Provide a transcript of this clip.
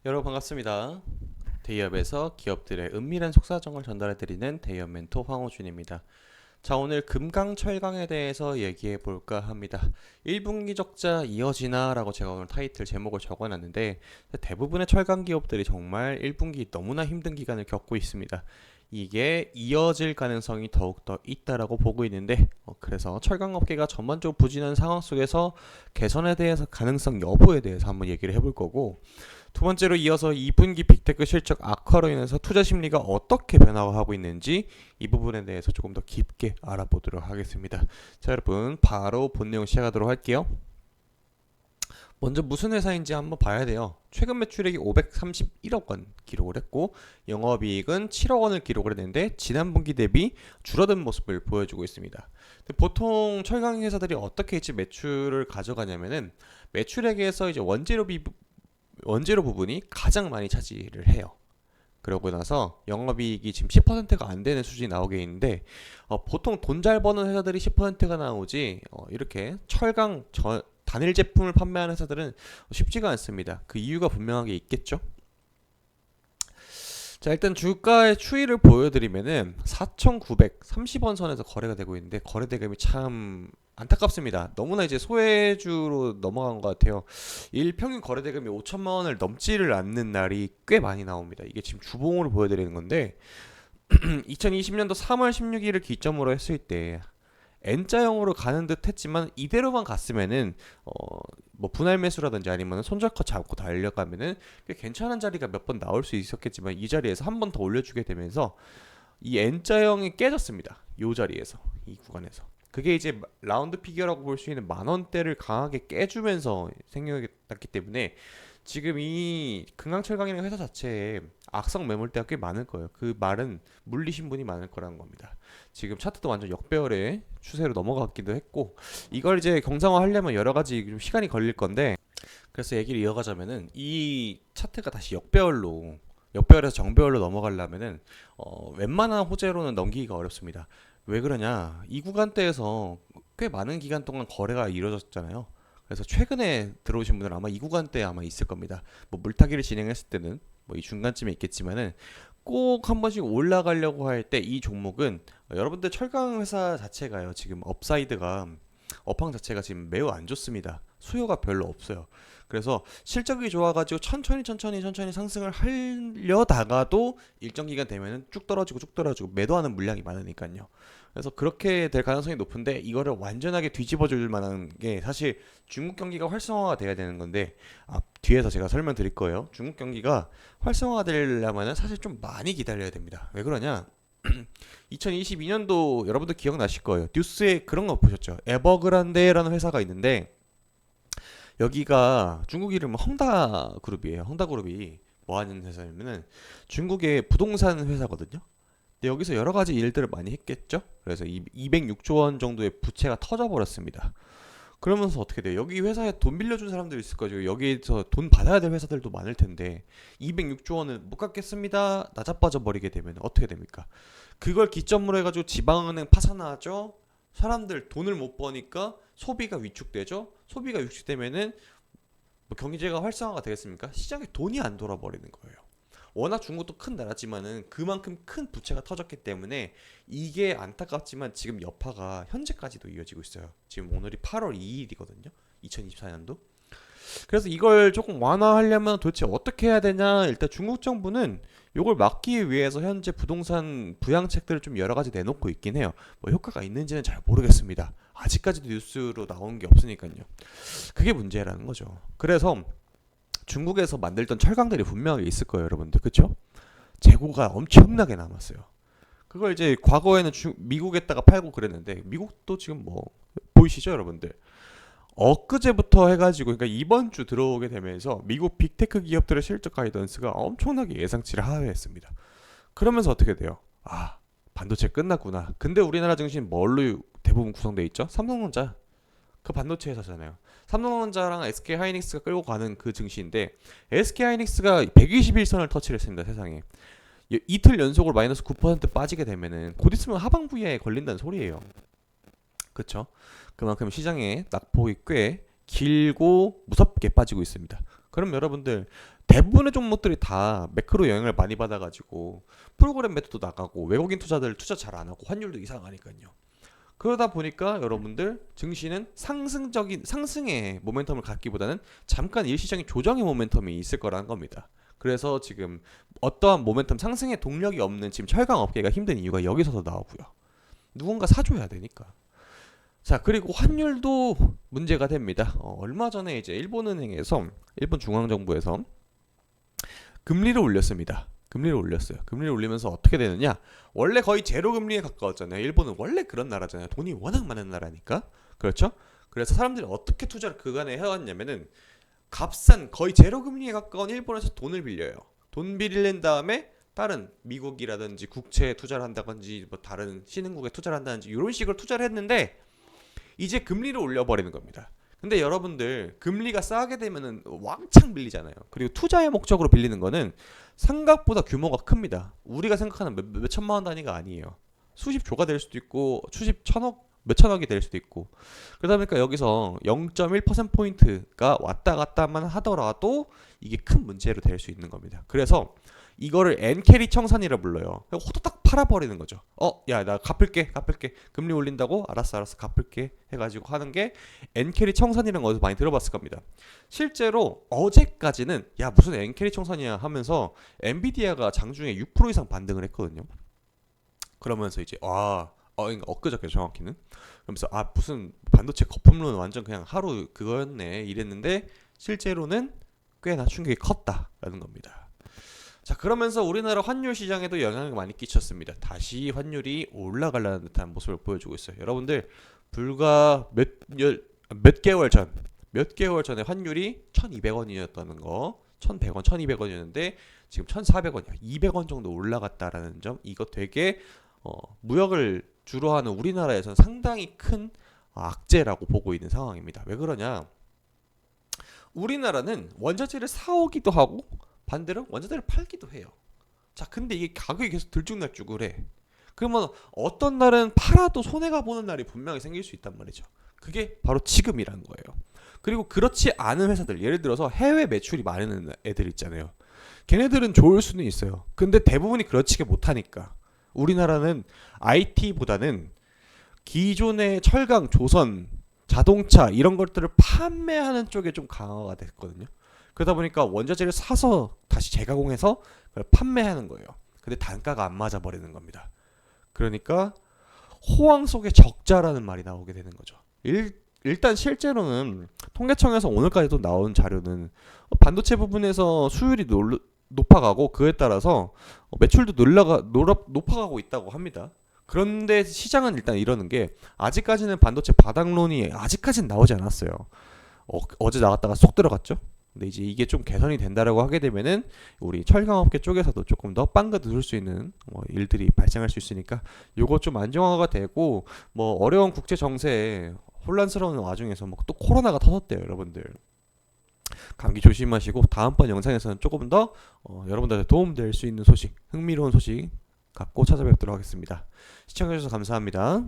여러분 반갑습니다. 대기업에서 기업들의 은밀한 속사정을 전달해드리는 대기업 멘토 황호준입니다. 자, 오늘 금강철강에 대해서 얘기해 볼까 합니다. 1분기 적자 이어지나 라고 제가 오늘 타이틀 제목을 적어놨는데 대부분의 철강 기업들이 정말 1분기 너무나 힘든 기간을 겪고 있습니다. 이게 이어질 가능성이 더욱더 있다라고 보고 있는데 그래서 철강업계가 전반적으로 부진한 상황 속에서 개선에 대해서 가능성 여부에 대해서 한번 얘기를 해볼 거고, 두 번째로 이어서 2분기 빅테크 실적 악화로 인해서 투자 심리가 어떻게 변화하고 있는지 이 부분에 대해서 조금 더 깊게 알아보도록 하겠습니다. 자, 여러분 바로 본 내용 시작하도록 할게요. 먼저 무슨 회사인지 한번 봐야 돼요. 최근 매출액이 531억 원 기록을 했고 영업이익은 7억 원을 기록을 했는데 지난 분기 대비 줄어든 모습을 보여주고 있습니다. 보통 철강 회사들이 어떻게 이제 매출을 가져가냐면은 매출액에서 이제 원재료 부분이 가장 많이 차지를 해요. 그러고 나서 영업이익이 지금 10%가 안 되는 수준이 나오게 있는데 보통 돈 잘 버는 회사들이 10%가 나오지 이렇게 단일 제품을 판매하는 회사들은 쉽지가 않습니다. 그 이유가 분명하게 있겠죠. 자, 일단 주가의 추이를 보여드리면은 4,930원 선에서 거래가 되고 있는데 거래 대금이 참 안타깝습니다. 너무나 이제 소외주로 넘어간 것 같아요. 일평균 거래 대금이 5천만 원을 넘지를 않는 날이 꽤 많이 나옵니다. 이게 지금 주봉으로 보여드리는 건데 2020년도 3월 16일을 기점으로 했을 때 N자형으로 가는 듯 했지만 이대로만 갔으면은 뭐 분할 매수라든지 아니면 손절컷 잡고 달려가면은 꽤 괜찮은 자리가 몇 번 나올 수 있었겠지만 이 자리에서 한 번 더 올려주게 되면서 이 N자형이 깨졌습니다. 이 자리에서, 이 구간에서. 그게 이제 라운드 피겨라고 볼 수 있는 만 원대를 강하게 깨주면서 생겨났기 때문에 지금 이 금강철강이라는 회사 자체에 악성 매물대가 꽤 많을 거예요. 그 말은 물리신 분이 많을 거라는 겁니다. 지금 차트도 완전 역배열의 추세로 넘어갔기도 했고, 이걸 이제 경상화 하려면 여러 가지 좀 시간이 걸릴 건데, 그래서 얘기를 이어가자면은 이 차트가 다시 역배열에서 정배열로 넘어가려면은 웬만한 호재로는 넘기기가 어렵습니다. 왜 그러냐? 이 구간대에서 꽤 많은 기간 동안 거래가 이루어졌잖아요. 그래서 최근에 들어오신 분들은 아마 이 구간대에 아마 있을 겁니다. 뭐 물타기를 진행했을 때는 뭐 이 중간쯤에 있겠지만은 꼭 한 번씩 올라가려고 할 때 이 종목은 여러분들 철강 회사 자체가요. 지금 업황 자체가 지금 매우 안 좋습니다. 수요가 별로 없어요. 그래서 실적이 좋아가지고 천천히 상승을 하려다가도 일정 기간 되면은 쭉 떨어지고 매도하는 물량이 많으니까요. 그래서 그렇게 될 가능성이 높은데 이거를 완전하게 뒤집어 줄 만한 게 사실 중국 경기가 활성화가 돼야 되는 건데 뒤에서 제가 설명드릴 거예요. 중국 경기가 활성화가 되려면은 사실 좀 많이 기다려야 됩니다. 왜 그러냐? 2022년도 여러분들 기억나실 거예요. 뉴스에 그런 거 보셨죠? 에버그란데라는 회사가 있는데 여기가 중국 이름은 헝다그룹이에요. 헝다그룹이 뭐 하는 회사냐면은 중국의 부동산 회사거든요. 근데 여기서 여러 가지 일들을 많이 했겠죠. 그래서 206조 원 정도의 부채가 터져버렸습니다. 그러면서 어떻게 돼요? 여기 회사에 돈 빌려준 사람들 있을 거죠. 여기서 돈 받아야 될 회사들도 많을 텐데 206조 원을 못 갚겠습니다. 나자빠져 버리게 되면 어떻게 됩니까? 그걸 기점으로 해가지고 지방은행 파산하죠. 사람들 돈을 못 버니까 소비가 위축되죠. 소비가 위축되면은 뭐 경제가 활성화가 되겠습니까? 시장에 돈이 안 돌아버리는 거예요. 워낙 중국도 큰 나라지만은 그만큼 큰 부채가 터졌기 때문에 이게 안타깝지만 지금 여파가 현재까지도 이어지고 있어요. 지금 오늘이 8월 2일이거든요. 2024년도. 그래서 이걸 조금 완화하려면 도대체 어떻게 해야 되냐? 일단 중국 정부는 이걸 막기 위해서 현재 부동산 부양책들을 좀 여러 가지 내놓고 있긴 해요. 뭐 효과가 있는지는 잘 모르겠습니다. 아직까지도 뉴스로 나온 게 없으니까요. 그게 문제라는 거죠. 그래서 중국에서 만들던 철강들이 분명하게 있을 거예요, 여러분들. 그쵸? 재고가 엄청나게 남았어요. 그걸 이제 과거에는 미국에다가 팔고 그랬는데 미국도 지금 뭐 보이시죠, 여러분들? 엊그제부터 해가지고 그러니까 이번 주 들어오게 되면서 미국 빅테크 기업들의 실적 가이던스가 엄청나게 예상치를 하회했습니다. 그러면서 어떻게 돼요? 반도체 끝났구나. 근데 우리나라 증시는 뭘로 대부분 구성되어 있죠? 삼성전자. 그 반도체 회사잖아요. 삼성전자랑 SK하이닉스가 끌고 가는 그 증시인데 SK하이닉스가 121선을 터치를 했습니다. 세상에. 이틀 연속으로 마이너스 9% 빠지게 되면은 곧 있으면 하방부에 걸린다는 소리예요. 그쵸? 그만큼 시장의 낙폭이 꽤 길고 무섭게 빠지고 있습니다. 그럼 여러분들 대부분의 종목들이 다 매크로 영향을 많이 받아가지고 프로그램 매도도 나가고 외국인 투자들 투자 잘 안 하고 환율도 이상하니까요. 그러다 보니까 여러분들 증시는 상승적인 상승의 모멘텀을 갖기보다는 잠깐 일시적인 조정의 모멘텀이 있을 거라는 겁니다. 그래서 지금 어떠한 모멘텀 상승의 동력이 없는 지금 철강 업계가 힘든 이유가 여기서도 나오고요. 누군가 사줘야 되니까. 자, 그리고 환율도 문제가 됩니다. 얼마 전에 이제 일본은행에서 일본 중앙정부에서 금리를 올렸습니다. 금리를 올렸어요. 금리를 올리면서 어떻게 되느냐? 원래 거의 제로 금리에 가까웠잖아요. 일본은 원래 그런 나라잖아요. 돈이 워낙 많은 나라니까. 그렇죠? 그래서 사람들이 어떻게 투자를 그간에 해왔냐면은 값싼 거의 제로 금리에 가까운 일본에서 돈을 빌려요. 돈 빌린 다음에 다른 미국이라든지 국채에 투자를 한다든지 뭐 다른 신흥국에 투자를 한다든지 이런 식으로 투자를 했는데 이제 금리를 올려버리는 겁니다. 근데 여러분들 금리가 싸게 되면은 왕창 빌리잖아요. 그리고 투자의 목적으로 빌리는 거는 생각보다 규모가 큽니다. 우리가 생각하는 몇 천만 원 단위가 아니에요. 수십 조가 될 수도 있고 수십 천억 몇 천억이 될 수도 있고 그러다 보니까 여기서 0.1%포인트가 왔다 갔다만 하더라도 이게 큰 문제로 될 수 있는 겁니다. 그래서 이거를 엔캐리 청산이라 불러요. 호다닥 팔아버리는 거죠. 야, 나 갚을게. 금리 올린다고? 알았어, 갚을게. 해가지고 하는 게 엔캐리 청산이라는 거 어디서 많이 들어봤을 겁니다. 실제로 어제까지는 야, 무슨 엔캐리 청산이야 하면서 엔비디아가 장중에 6% 이상 반등을 했거든요. 그러면서 이제 그러니까 엊그저께 정확히는 그러면서 무슨 반도체 거품론은 완전 그냥 하루 그거였네 이랬는데 실제로는 꽤나 충격이 컸다라는 겁니다. 자, 그러면서 우리나라 환율 시장에도 영향을 많이 끼쳤습니다. 다시 환율이 올라가려는 듯한 모습을 보여주고 있어요. 여러분들 불과 몇 개월 전에 환율이 1,200원이었다는 거, 1,100원, 1,200원이었는데 지금 1,400원이야. 200원 정도 올라갔다라는 점, 이거 되게 무역을 주로 하는 우리나라에서는 상당히 큰 악재라고 보고 있는 상황입니다. 왜 그러냐? 우리나라는 원자재를 사오기도 하고 반대로 원자재를 팔기도 해요. 자, 근데 이게 가격이 계속 들쭉날쭉을 해. 그러면 어떤 날은 팔아도 손해가 보는 날이 분명히 생길 수 있단 말이죠. 그게 바로 지금이라는 거예요. 그리고 그렇지 않은 회사들, 예를 들어서 해외 매출이 많은 애들 있잖아요. 걔네들은 좋을 수는 있어요. 근데 대부분이 그렇지게 못하니까 우리나라는 IT보다는 기존의 철강, 조선, 자동차 이런 것들을 판매하는 쪽에 좀 강화가 됐거든요. 그러다 보니까 원자재를 사서 다시 재가공해서 그걸 판매하는 거예요. 근데 단가가 안 맞아 버리는 겁니다. 그러니까 호황 속에 적자라는 말이 나오게 되는 거죠. 일단 실제로는 통계청에서 오늘까지도 나온 자료는 반도체 부분에서 수율이 높아가고 그에 따라서 매출도 높아가고 있다고 합니다. 그런데 시장은 일단 이러는 게 아직까지는 반도체 바닥론이 아직까지는 나오지 않았어요. 어제 나갔다가 쏙 들어갔죠. 근데 이제 이게 좀 개선이 된다라고 하게 되면은 우리 철강업계 쪽에서도 조금 더 빵긋 웃을 수 있는 일들이 발생할 수 있으니까 요거 좀 안정화가 되고 뭐 어려운 국제 정세에 혼란스러운 와중에서 뭐 또 코로나가 터졌대요, 여러분들. 감기 조심하시고 다음번 영상에서는 조금 더 여러분들한테 도움될 수 있는 소식, 흥미로운 소식 갖고 찾아뵙도록 하겠습니다. 시청해주셔서 감사합니다.